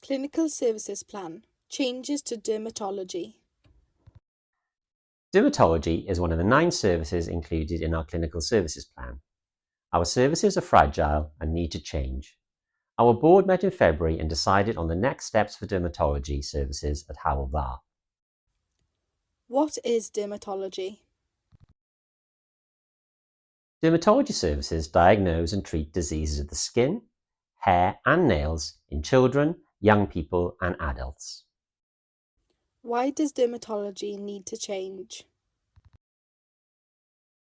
Clinical Services Plan, changes to dermatology. Dermatology is one of the 9 services included in our Clinical Services Plan. Our services are fragile and need to change. Our board met in February and decided on the next steps for dermatology services at Hywel Dda. What is dermatology? Dermatology services diagnose and treat diseases of the skin, hair and nails in children, young people and adults. Why does dermatology need to change?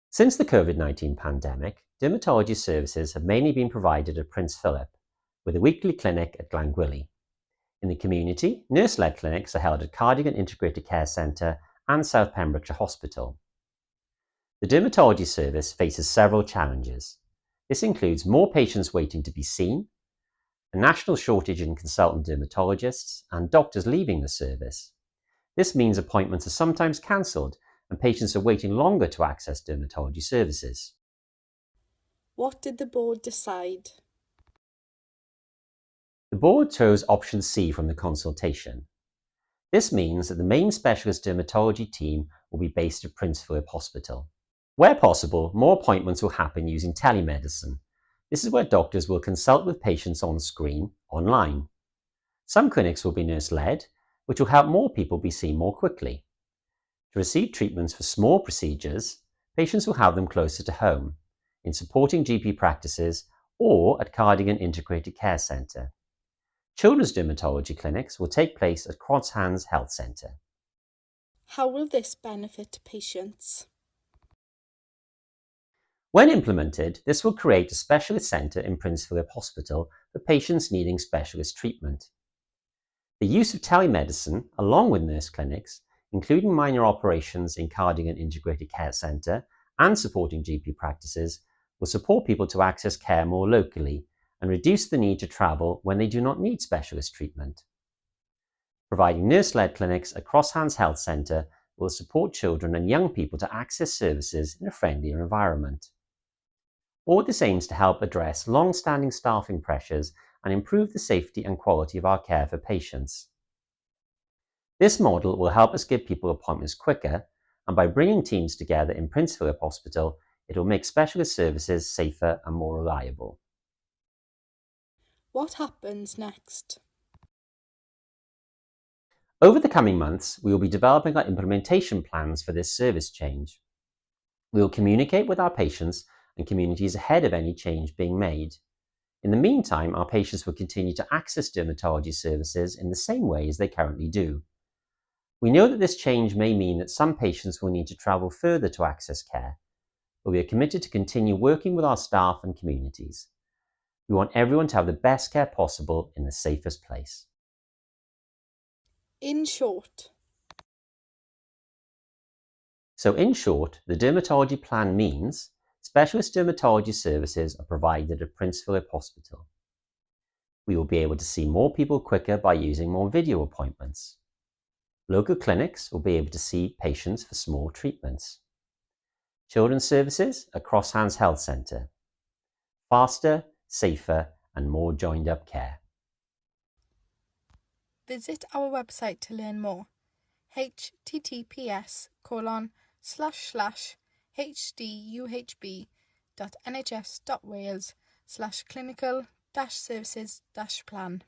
Since the COVID-19 pandemic, dermatology services have mainly been provided at Prince Philip, with a weekly clinic at Glangwili. In the community, nurse-led clinics are held at Cardigan Integrated Care Centre and South Pembrokeshire Hospital. The dermatology service faces several challenges. This includes more patients waiting to be seen, a national shortage in consultant dermatologists, and doctors leaving the service. This means appointments are sometimes cancelled and patients are waiting longer to access dermatology services. What did the board decide? The board chose option C from the consultation. This means that the main specialist dermatology team will be based at Prince Philip Hospital. Where possible, more appointments will happen using telemedicine. This is where doctors will consult with patients on screen, online. Some clinics will be nurse-led, which will help more people be seen more quickly. To receive treatments for small procedures, patients will have them closer to home, in supporting GP practices or at Cardigan Integrated Care Centre. Children's dermatology clinics will take place at Crosshands Health Centre. How will this benefit patients? When implemented, this will create a specialist centre in Prince Philip Hospital for patients needing specialist treatment. The use of telemedicine, along with nurse clinics, including minor operations in Cardigan Integrated Care Centre and supporting GP practices, will support people to access care more locally and reduce the need to travel when they do not need specialist treatment. Providing nurse-led clinics at Crosshands Health Centre will support children and young people to access services in a friendlier environment. All this aims to help address long-standing staffing pressures and improve the safety and quality of our care for patients. This model will help us give people appointments quicker, and by bringing teams together in Prince Philip Hospital, it will make specialist services safer and more reliable. What happens next? Over the coming months, we will be developing our implementation plans for this service change. We will communicate with our patients and communities ahead of any change being made. In the meantime, our patients will continue to access dermatology services in the same way as they currently do. We know that this change may mean that some patients will need to travel further to access care, but we are committed to continue working with our staff and communities. We want everyone to have the best care possible in the safest place. In short, in short, the dermatology plan means specialist dermatology services are provided at Prince Philip Hospital. We will be able to see more people quicker by using more video appointments. Local clinics will be able to see patients for small treatments. Children's services at Crosshands Health Centre. Faster, safer and more joined up care. visit our website to learn more. https://hduhb.nhs.wales/clinical-services-plan